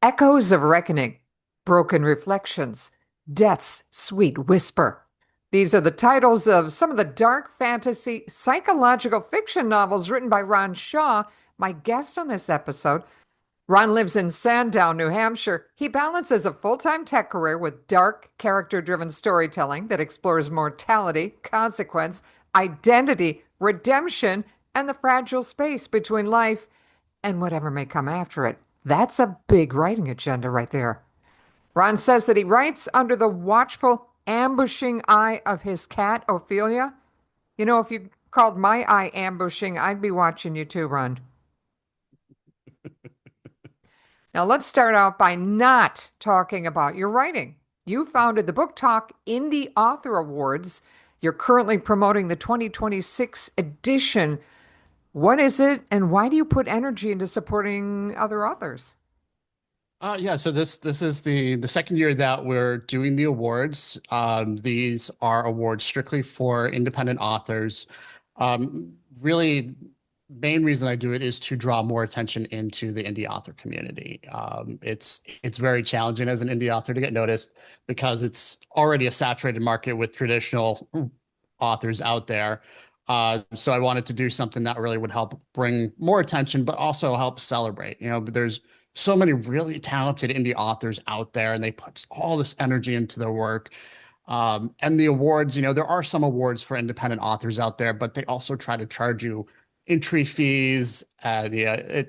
Echoes of Reckoning, Broken Reflections, Death's Sweet Whisper. These are the titles of some of the dark fantasy psychological fiction novels written by Ron Shaw, my guest on this episode. Ron lives in Sandown, New Hampshire. He balances a full-time tech career with dark, character-driven storytelling that explores mortality, consequence, identity, redemption, and the fragile space between life and whatever may come after it. That's a big writing agenda right there. Ron says that he writes under the watchful, ambushing eye of his cat, Ophelia. You know, if you called my eye ambushing, I'd be watching you too, Ron. Now, let's start out by not talking about your writing. You founded the Booktok Indie Author Awards. You're currently promoting the 2026 edition. What is it, and why do you put energy into supporting other authors? Yeah, so this is the second year that we're doing the awards. These are awards strictly for independent authors. Really, main reason I do it is to draw more attention into the indie author community. It's very challenging as an indie author to get noticed because it's already a saturated market with traditional authors out there. So I wanted to do something that really would help bring more attention, but also help celebrate. But there's so many really talented indie authors out there, and they put all this energy into their work. And the awards, there are some awards for independent authors out there, but they also try to charge you entry fees. Yeah,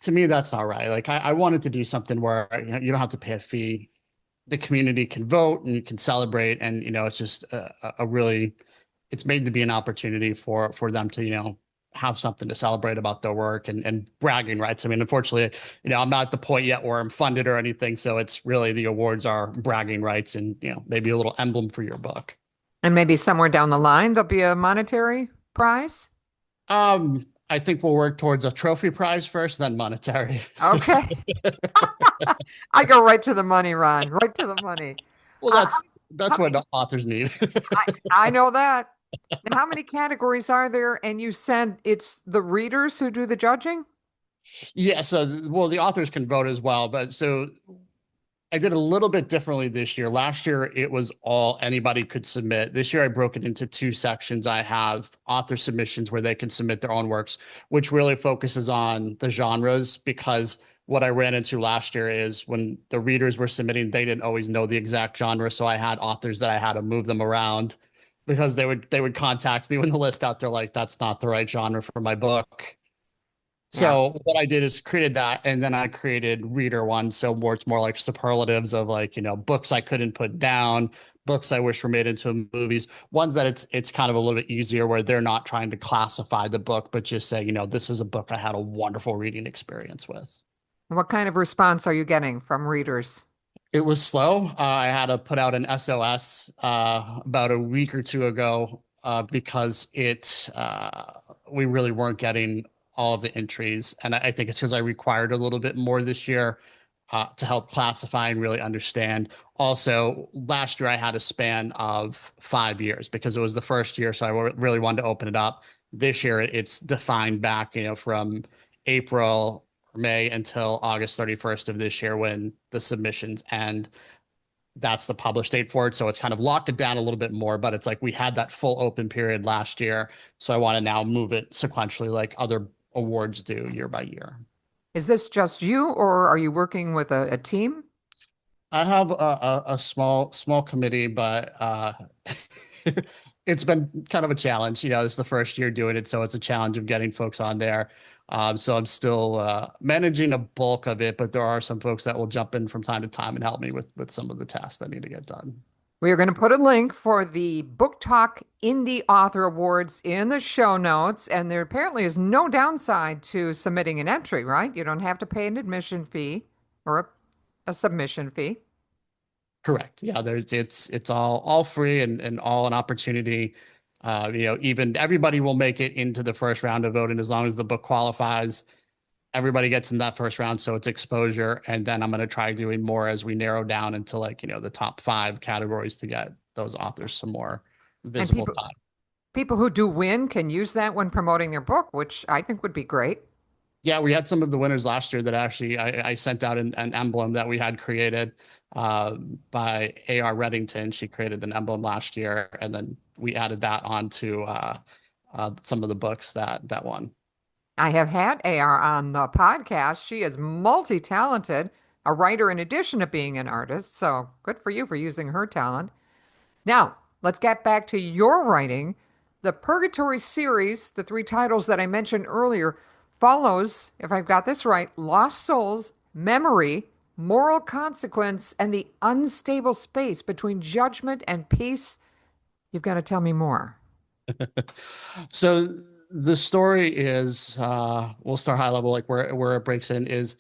to me, that's not right. Like I wanted to do something where you don't have to pay a fee. The community can vote and you can celebrate, and it's just a really it's made to be an opportunity for them to have something to celebrate about their work and bragging rights. I mean, unfortunately, I'm not at the point yet where I'm funded or anything, so it's really the awards are bragging rights and maybe a little emblem for your book. And maybe somewhere down the line, there'll be a monetary prize. I think we'll work towards a trophy prize first, then monetary. Okay. I go right to the money, Ron, right to the money. Well, Uh, that's how what many? the authors need. I know that. Now, how many categories are there? And you said it's the readers who do the judging? Yeah, so well, the authors can vote as well, but so I did a little bit differently this year. Last year, it was all anybody could submit. This year, I broke it into two sections. I have author submissions where they can submit their own works, which really focuses on the genres because what I ran into last year is when the readers were submitting, they didn't always know the exact genre. So I had authors that I had to move them around because they would contact me when the list out there like that's not the right genre for my book. Yeah. So what I did is created that, and then I created reader ones. So more, it's more like superlatives of like, books I couldn't put down, books I wish were made into movies. Ones that it's kind of a little bit easier where they're not trying to classify the book, but just say, this is a book I had a wonderful reading experience with. What kind of response are you getting from readers? It was slow. I had to put out an SOS about a week or two ago because we really weren't getting all of the entries, and I think it's because I required a little bit more this year to help classify and really understand. Also, last year I had a span of 5 years because it was the first year, so I really wanted to open it up. This year it's defined back, from April May until August 31st of this year when the submissions end. That's the publish date for it. So it's kind of locked it down a little bit more, but it's like we had that full open period last year. So I want to now move it sequentially like other awards do year by year. Is this just you, or are you working with a team? I have a small committee, but it's been kind of a challenge. It's the first year doing it, so it's a challenge of getting folks on there. So I'm still managing a bulk of it, but there are some folks that will jump in from time to time and help me with some of the tasks that need to get done. We are going to put a link for the Booktok Indie Author Awards in the show notes, and there apparently is no downside to submitting an entry, right? You don't have to pay an admission fee or a submission fee. Correct. Yeah, it's all free and all an opportunity. Even everybody will make it into the first round of voting as long as the book qualifies. Everybody gets in that first round, so it's exposure. And then I'm going to try doing more as we narrow down into like, the top five categories to get those authors some more And visible time. people who do win can use that when promoting their book, which I think would be great. Yeah, we had some of the winners last year that actually I sent out an emblem that we had created by A.R. Reddington. She created an emblem last year, and then we added that onto some of the books that won. I have had AR on the podcast. She is multi-talented, a writer in addition to being an artist. So good for you for using her talent. Now, let's get back to your writing. The Purgatory series, the three titles that I mentioned earlier, follows, if I've got this right, lost souls, memory, moral consequence, and the unstable space between judgment and peace. You've got to tell me more. So the story is we'll start high level, like where it breaks in is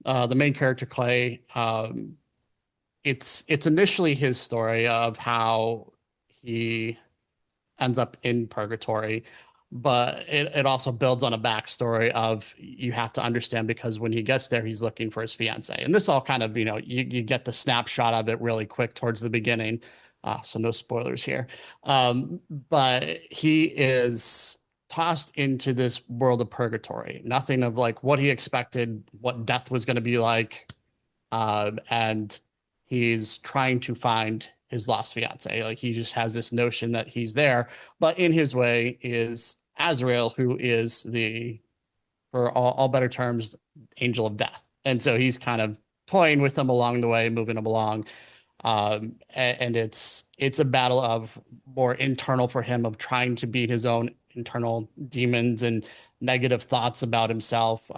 the main character Clay. It's initially his story of how he ends up in purgatory, but it also builds on a backstory of you have to understand because when he gets there, he's looking for his fiance. And this all kind of, you get the snapshot of it really quick towards the beginning. So no spoilers here. But he is tossed into this world of purgatory. Nothing of like what he expected, what death was going to be like, and he's trying to find his lost fiance. Like he just has this notion that he's there, but in his way is Azrael, who is for all better terms, angel of death. And so he's kind of toying with him along the way, moving him along. And it's a battle of more internal for him of trying to beat his own internal demons and negative thoughts about himself.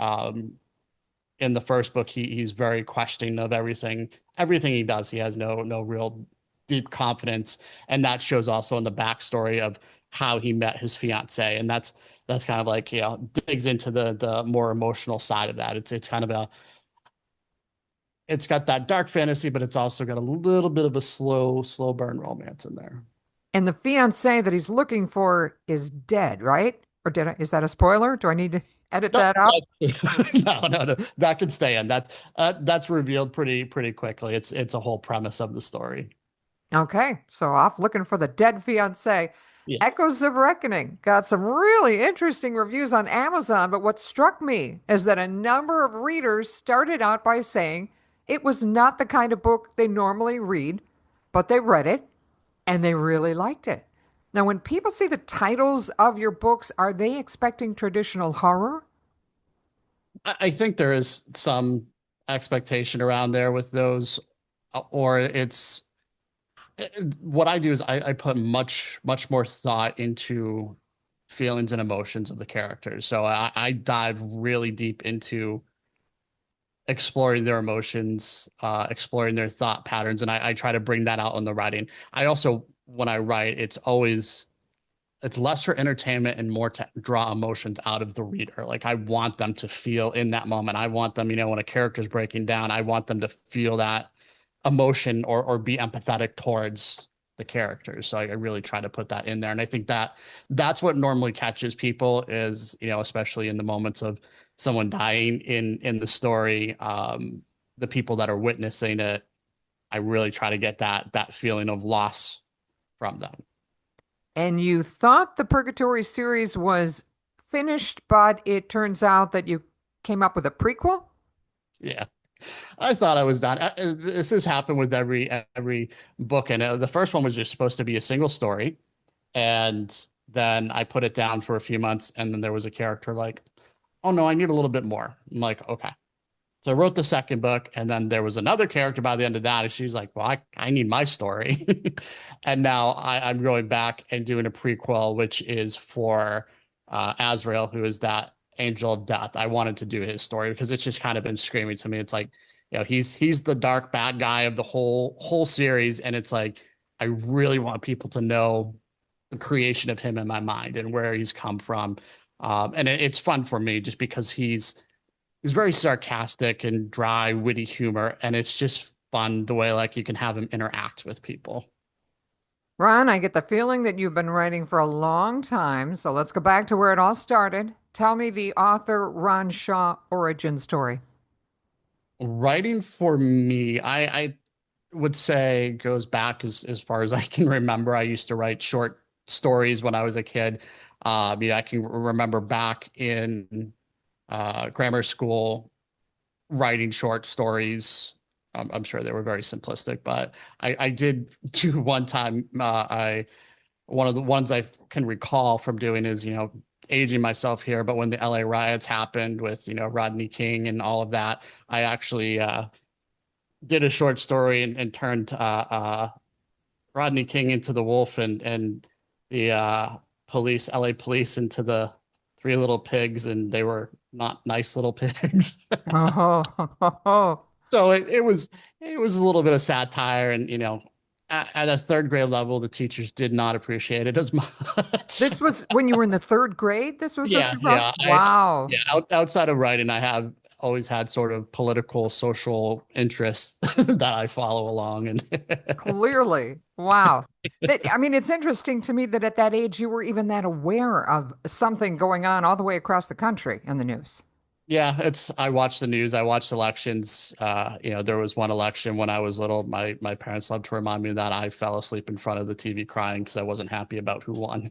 In the first book, he's very questioning of everything he does. He has no real deep confidence, and that shows also in the backstory of how he met his fiance, and that's kind of like digs into the more emotional side of that. It's kind of it's got that dark fantasy, but it's also got a little bit of a slow burn romance in there. And the fiance that he's looking for is dead, right? Or is that a spoiler? Do I need to edit No, that out? no, that could stay in. That's revealed pretty quickly. It's a whole premise of the story. Okay, so off looking for the dead fiance. Yes. Echoes of Reckoning got some really interesting reviews on Amazon, but what struck me is that a number of readers started out by saying it was not the kind of book they normally read, but they read it and they really liked it. Now, when people see the titles of your books, are they expecting traditional horror? I think there is some expectation around there with those, or it's what I do is I put much more thought into feelings and emotions of the characters. So I dive really deep into exploring their emotions, exploring their thought patterns, and I try to bring that out in the writing. I also, when I write, it's less for entertainment and more to draw emotions out of the reader. Like I want them to feel in that moment. I want them, when a character's breaking down, I want them to feel that emotion or be empathetic towards the characters. So I really try to put that in there. And I think that's what normally catches people is, especially in the moments of someone dying in the story, the people that are witnessing it, I really try to get that feeling of loss from them. And you thought the Purgatory series was finished, but it turns out that you came up with a prequel? Yeah. I thought I was done. This has happened with every book, and the first one was just supposed to be a single story, and then I put it down for a few months, and then there was a character like, "Oh no, I need a little bit more." I'm like, "Okay." So I wrote the second book, and then there was another character by the end of that, and she's like, "Well, I need my story," and now I'm going back and doing a prequel, which is for Azrael, who is that angel of death. I wanted to do his story because it's just kind of been screaming to me. It's like, he's the dark bad guy of the whole series, and it's like I really want people to know the creation of him in my mind and where he's come from. And it's fun for me just because he's very sarcastic and dry, witty humor, and it's just fun the way like you can have him interact with people. Ron, I get the feeling that you've been writing for a long time. So let's go back to where it all started. Tell me the author Ron Shaw origin story. Writing for me, I would say goes back as far as I can remember. I used to write short stories when I was a kid. I can remember back in grammar school writing short stories. I'm sure they were very simplistic, but I did do one time. One of the ones I can recall from doing is, aging myself here, but when the LA riots happened with, Rodney King and all of that, I actually did a short story and turned Rodney King into the wolf and the LA police into the three little pigs, and they were not nice little pigs. Oh, So it was a little bit of satire, and at a third grade level, the teachers did not appreciate it as much. this was when you were in the third grade. This was what Yeah, you wrote? yeah. Wow. Yeah, outside of writing, I have always had sort of political, social interests that I follow along, and Clearly. Wow. I mean, it's interesting to me that at that age you were even that aware of something going on all the way across the country in the news. yeah, I watch the news, I watch elections. There was one election when I was little. My parents loved to remind me that I fell asleep in front of the TV crying because I wasn't happy about who won.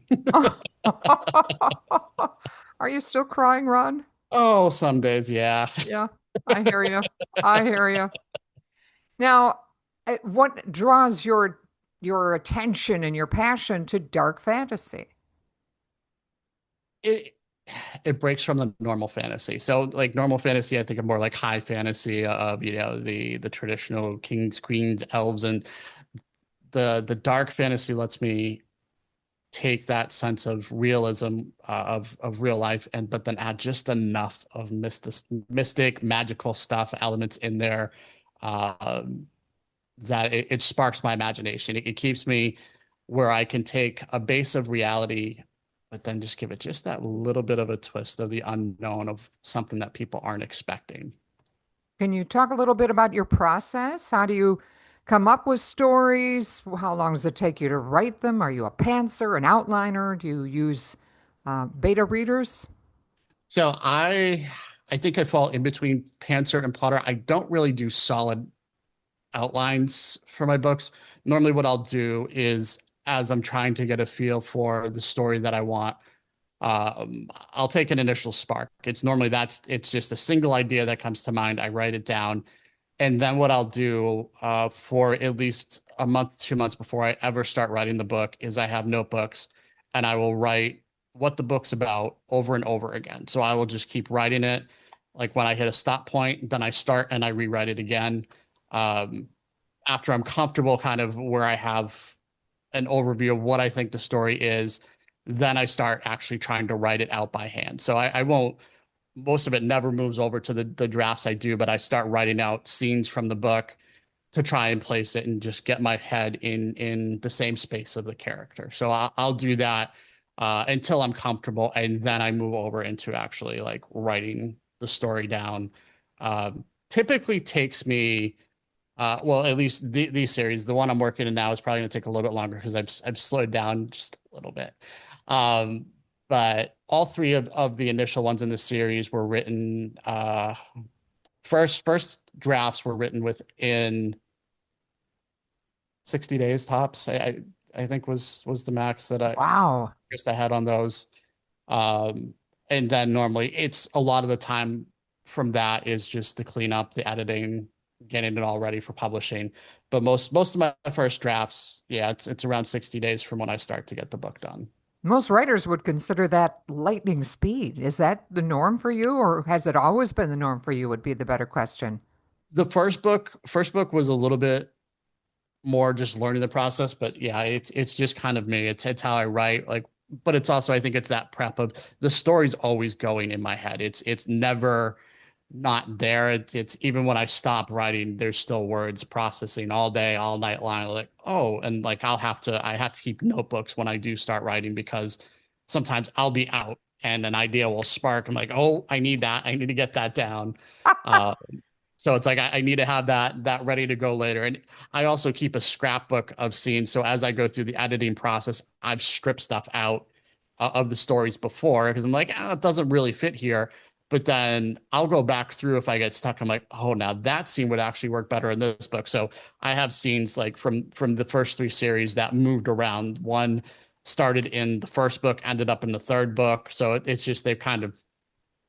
Are you still crying, Ron? Oh, some days, yeah. Yeah, I hear you. I hear you. Now, what draws your attention and your passion to dark fantasy? It it breaks from the normal fantasy. So like normal fantasy, I think of more like high fantasy of, the traditional kings, queens, elves, and the dark fantasy lets me take that sense of realism of real life, and but then add just enough of mystic magical stuff elements in there, um, that it sparks my imagination. It keeps me where I can take a base of reality, but then just give it just that little bit of a twist of the unknown of something that people aren't expecting. Can you talk a little bit about your process? How do you come up with stories? How long does it take you to write them? Are you a pantser, an outliner? Do you use beta readers? So I think I fall in between pantser and plotter. I don't really do solid outlines for my books. Normally, what I'll do is, as I'm trying to get a feel for the story that I want, I'll take an initial spark. It's just a single idea that comes to mind. I write it down, and then what I'll do for at least a month, 2 months before I ever start writing the book is I have notebooks, and I will write what the book's about over and over again. So I will just keep writing it. Like when I hit a stop point, then I start and I rewrite it again. Um, After I'm comfortable kind of where I have an overview of what I think the story is, then I start actually trying to write it out by hand. So I won't, most of it never moves over to the drafts I do, but I start writing out scenes from the book to try and place it and just get my head in the same space of the character. So I'll do that until I'm comfortable, and then I move over into actually like writing the story down. Typically takes me well, at least these series, the one I'm working in now is probably going to take a little bit longer because I've slowed down just a little bit. Um, but all three of the initial ones in the series were written first drafts were written within 60 days tops. I think was the max that I Wow. guess I had on those. Um, and then normally it's a lot of the time from that is just to clean up the editing, getting it all ready for publishing. But most of my first drafts, yeah, it's around 60 days from when I start to get the book done. Most writers would consider that lightning speed. Is that the norm for you, or has it always been the norm for you? Would be the better question. The first book was a little bit more just learning the process, but yeah, it's just kind of me. It's how I write, like, but it's also I think it's that prep of the story's always going in my head. It's never not there. It's even when I stop writing, there's still words processing all day, all night long. Like, oh, and like I have to keep notebooks when I do start writing because sometimes I'll be out and an idea will spark. I'm like, oh, I need that. I need to get that down. Uh, so it's like I need to have that ready to go later. And I also keep a scrapbook of scenes. So as I go through the editing process, I've stripped stuff out of the stories before because I'm like, it doesn't really fit here. But then I'll go back through if I get stuck. I'm like, oh, now that scene would actually work better in this book. So I have scenes like from the first three series that moved around. One started in the first book, ended up in the third book. So it's just they've kind of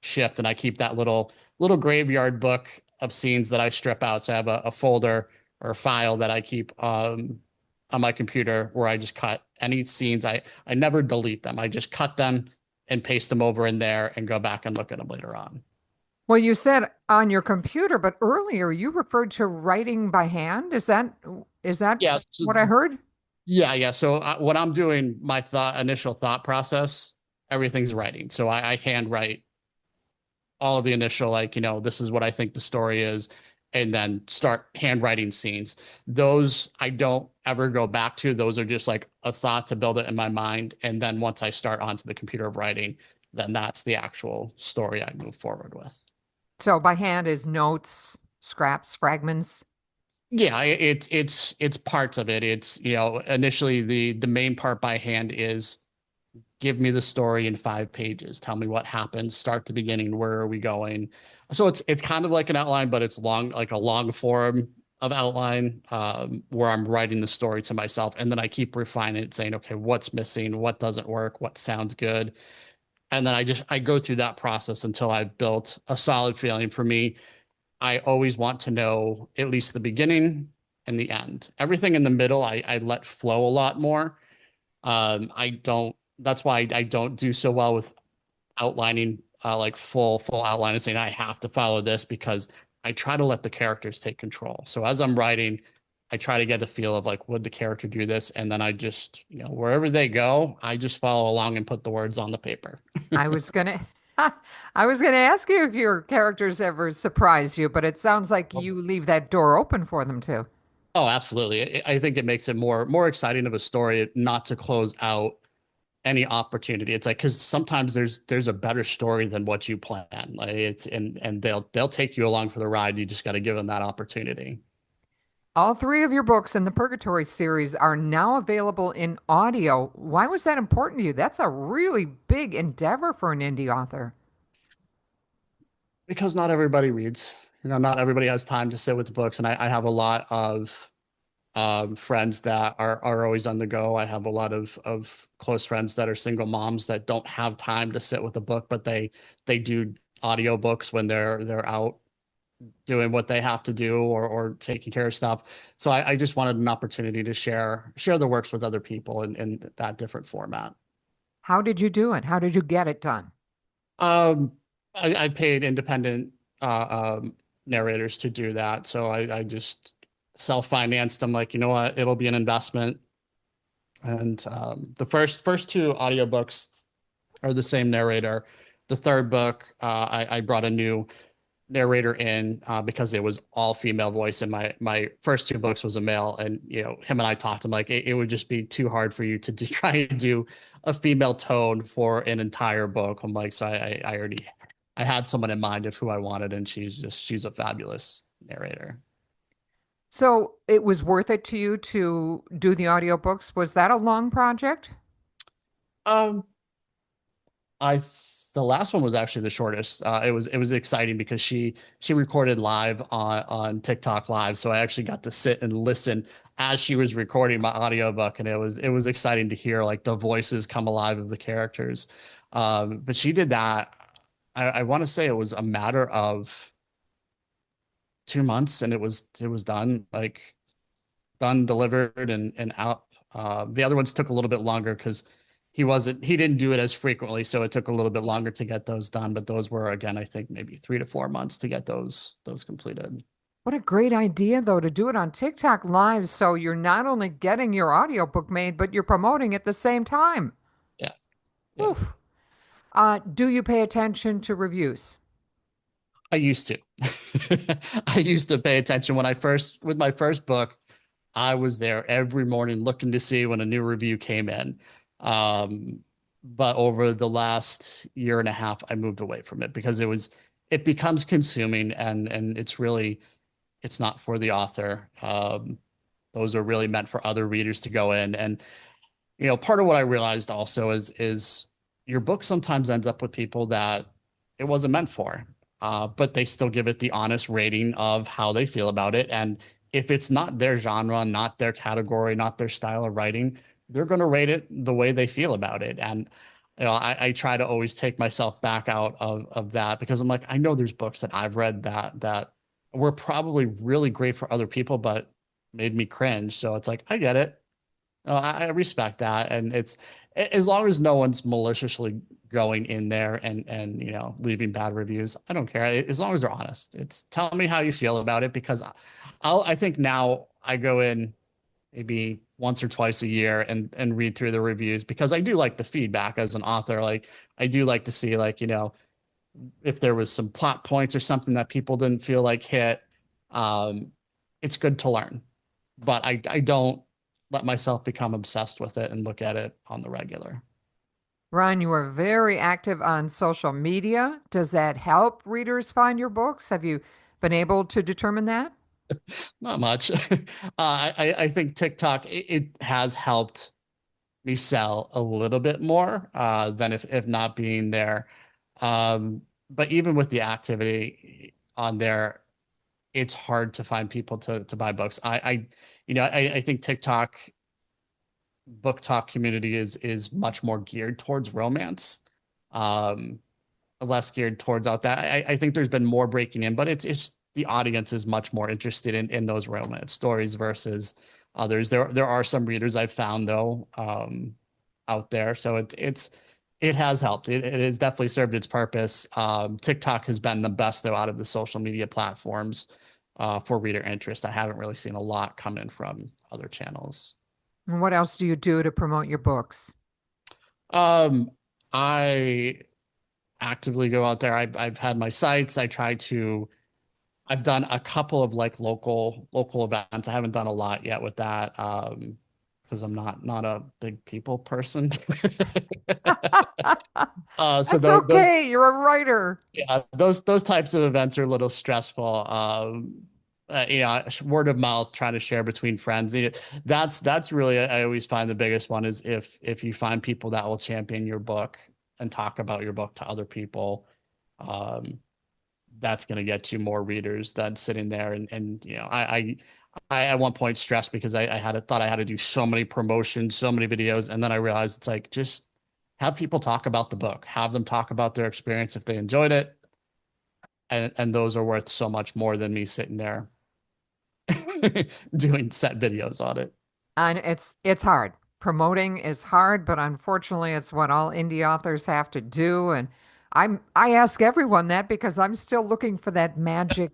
shift, and I keep that little graveyard book of scenes that I strip out. So I have a folder or a file that I keep on my computer where I just cut any scenes. I never delete them. I just cut them and paste them over in there and go back and look at them later on. Well, you said on your computer, but earlier you referred to writing by hand. Is that Yeah. So, what I heard? yeah. So when I'm doing my initial thought process, everything's writing. So I hand write all of the initial, like, this is what I think the story is, and then start handwriting scenes. Those I don't ever go back to. Those are just like a thought to build it in my mind. And then once I start onto the computer of writing, then that's the actual story I move forward with. So by hand is notes, scraps, fragments. Yeah, it's parts of it. It's, initially the main part by hand is give me the story in 5 pages. Tell me what happened, start to beginning, where are we going? So it's kind of like an outline, but it's long, like a long form of outline, where I'm writing the story to myself, and then I keep refining it, saying, okay, what's missing, what doesn't work, what sounds good, and then I go through that process until I've built a solid feeling. For me, I always want to know at least the beginning and the end. Everything in the middle, I let flow a lot more. I don't. That's why I don't do so well with outlining, like full outline and saying I have to follow this, because I try to let the characters take control. So as I'm writing, I try to get a feel of like, would the character do this? And then I just, wherever they go, I just follow along and put the words on the paper. I was gonna I was gonna ask you if your characters ever surprise you, but it sounds like you leave that door open for them too. Oh, absolutely. I think it makes it more exciting of a story not to close out any opportunity. It's like, because sometimes there's a better story than what you plan. Like it's and they'll take you along for the ride. You just got to give them that opportunity. All three of your books in the Purgatory series are now available in audio. Why was that important to you? That's a really big endeavor for an indie author. Because not everybody reads. Not everybody has time to sit with the books, and I have a lot of friends that are always on the go. I have a lot of close friends that are single moms that don't have time to sit with a book, but they do audiobooks when they're out doing what they have to do, or taking care of stuff. So I just wanted an opportunity to share the works with other people in that different format. How did you do it? How did you get it done? Um, I paid independent narrators to do that. So I just self-financed. I'm like, you know what, it'll be an investment. And the first two audiobooks are the same narrator. The third book, I brought a new narrator in, because it was all female voice, and my first two books was a male, and him and I talked. I'm like, it would just be too hard for you to try and do a female tone for an entire book. I'm like, so I already I had someone in mind of who I wanted, and she's a fabulous narrator. So it was worth it to you to do the audiobooks. Was that a long project? Um, I the last one was actually the shortest. It was exciting because she recorded live on TikTok Live, so I actually got to sit and listen as she was recording my audiobook, and it was exciting to hear like the voices come alive of the characters. But she did that. I want to say it was a matter of 2 months, and it was done, like done, delivered, and out. The other ones took a little bit longer because he didn't do it as frequently, so it took a little bit longer to get those done. But those were, again, I think maybe 3 to 4 months to get those completed. What a great idea, though, to do it on TikTok Live. So you're not only getting your audiobook made, but you're promoting at the same time. Yeah, yeah. Whew. Do you pay attention to reviews? I used to. I used to pay attention when I first with my first book. I was there every morning looking to see when a new review came in. Um, but over the last year and a half, I moved away from it because it becomes consuming, and it's not for the author. Those are really meant for other readers to go in. And part of what I realized also is your book sometimes ends up with people that it wasn't meant for, but they still give it the honest rating of how they feel about it. And if it's not their genre, not their category, not their style of writing, they're going to rate it the way they feel about it. And I try to always take myself back out of that because I'm like, I know there's books that I've read that were probably really great for other people, but made me cringe. So it's like, I get it. I respect that. And as long as no one's maliciously going in there and leaving bad reviews, I don't care. As long as they're honest. It's tell me how you feel about it because I think now I go in maybe once or twice a year and read through the reviews because I do like the feedback as an author. Like I do like to see like, if there was some plot points or something that people didn't feel like hit. Um, it's good to learn, but I don't let myself become obsessed with it and look at it on the regular. Ron, you are very active on social media. Does that help readers find your books? Have you been able to determine that? Not much. I think TikTok it has helped me sell a little bit more than if not being there. But even with the activity on there, it's hard to find people to buy books. I think TikTok book talk community is much more geared towards romance, um, less geared towards out that. I think there's been more breaking in, but it's the audience is much more interested in those romance stories versus others. There are some readers I've found though, out there. So it has helped. It has definitely served its purpose. TikTok has been the best though out of the social media platforms for reader interest. I haven't really seen a lot come in from other channels. And what else do you do to promote your books? Um, I actively go out there. I've had my sites. I've done a couple of like local events. I haven't done a lot yet with that. Because I'm not a big people person. So That's those okay. You're a writer. yeah, those types of events are a little stressful. Word of mouth, trying to share between friends. That's really I always find the biggest one is if you find people that will champion your book and talk about your book to other people, um, that's going to get you more readers than sitting there and I at one point stressed because I thought I had to do so many promotions, so many videos, and then I realized it's like just have people talk about the book, have them talk about their experience if they enjoyed it, and those are worth so much more than me sitting there doing set videos on it. And it's hard. Promoting is hard, but unfortunately it's what all indie authors have to do. And I ask everyone that because I'm still looking for that magic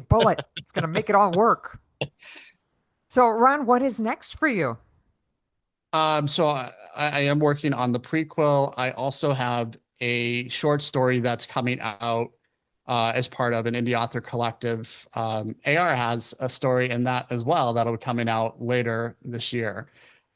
bullet. It's gonna make it all work. So Ron, what is next for you? So I am working on the prequel. I also have a short story that's coming out as part of an indie author collective. AR has a story in that as well that'll be coming out later this year.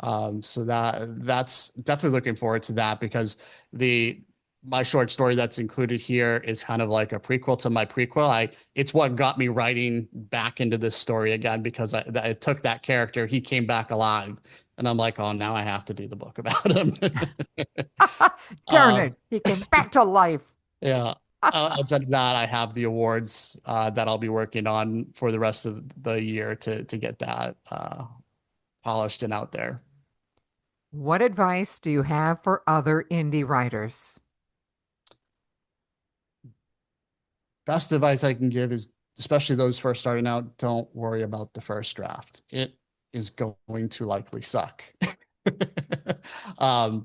So that's definitely looking forward to that because the my short story that's included here is kind of like a prequel to my prequel. It's what got me writing back into this story again because I took that character, he came back alive, and I'm like, oh, now I have to do the book about him. Darn uh, it, he came back to life. yeah. Outside of that, I have the awards that I'll be working on for the rest of the year to get that polished and out there. What advice do you have for other indie writers? Best advice I can give is, especially those first starting out, don't worry about the first draft. It is going to likely suck. um,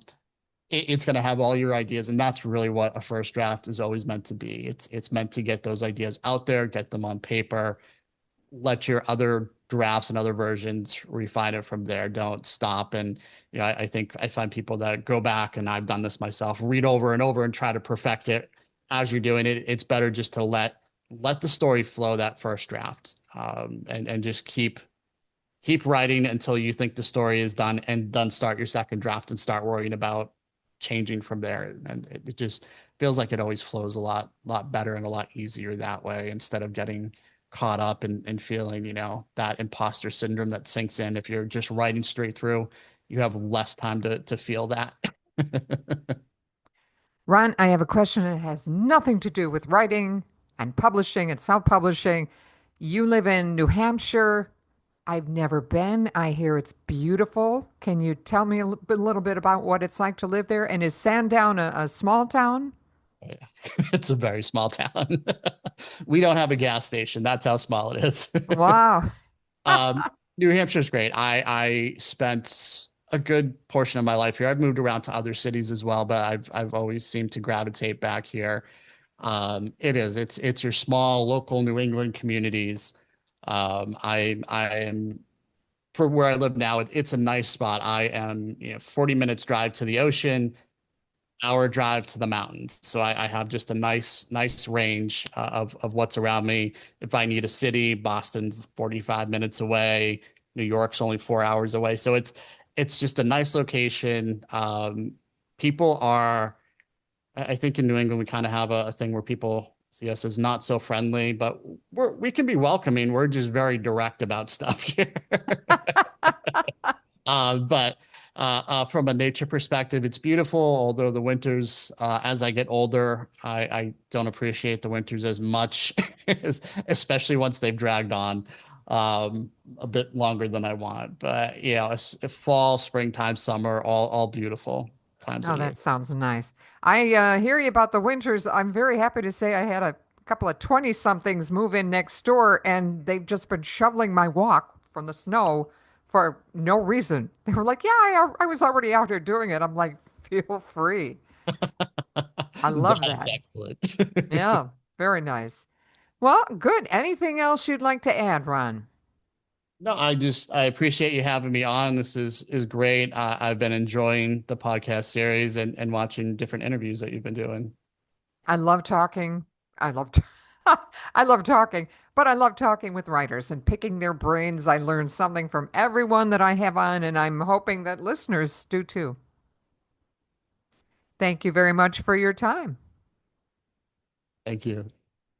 it's going to have all your ideas, and that's really what a first draft is always meant to be. It's meant to get those ideas out there, get them on paper, let your other drafts and other versions refine it from there. Don't stop. And I think I find people that go back, and I've done this myself, read over and over and try to perfect it as you're doing it. It's better just to let the story flow that first draft, and just keep writing until you think the story is done, and then start your second draft and start worrying about changing from there. And it just feels like it always flows a lot better and a lot easier that way instead of getting caught up and feeling, that imposter syndrome that sinks in. If you're just writing straight through, you have less time to feel that. Ron, I have a question that has nothing to do with writing and publishing and self-publishing. You live in New Hampshire. I've never been. I hear it's beautiful. Can you tell me little bit about what it's like to live there? And is Sandown a small town? Yeah. It's a very small town. We don't have a gas station. That's how small it is. Wow. Um, New Hampshire's great. I spent a good portion of my life here. I've moved around to other cities as well, but I've always seemed to gravitate back here. It's your small local New England communities. I am for where I live now, it's a nice spot. I am, 40 minutes drive to the ocean, hour drive to the mountains. So I have just a nice range of what's around me. If I need a city, Boston's 45 minutes away. New York's only 4 hours away. So it's just a nice location. People are, I think in New England, we kind of have a thing where people see us as not so friendly, but we can be welcoming. We're just very direct about stuff here. But From a nature perspective, it's beautiful. Although the winters, as I get older, I don't appreciate the winters as much, especially once they've dragged on a bit longer than I want. But yeah, fall, springtime, summer, all beautiful times of Oh, year. that sounds nice. I hear you about the winters. I'm very happy to say I had a couple of 20 somethings move in next door, and they've just been shoveling my walk from the snow for no reason. They were like, "Yeah, I was already out here doing it." I'm like, "Feel free." I love That's that. excellent. Yeah, very nice. Well, good. Anything else you'd like to add, Ron? No, I appreciate you having me on. This is great. I've been enjoying the podcast series and watching different interviews that you've been doing. I love talking. I love I love talking, but I love talking with writers and picking their brains. I learn something from everyone that I have on, and I'm hoping that listeners do too. Thank you very much for your time. Thank you.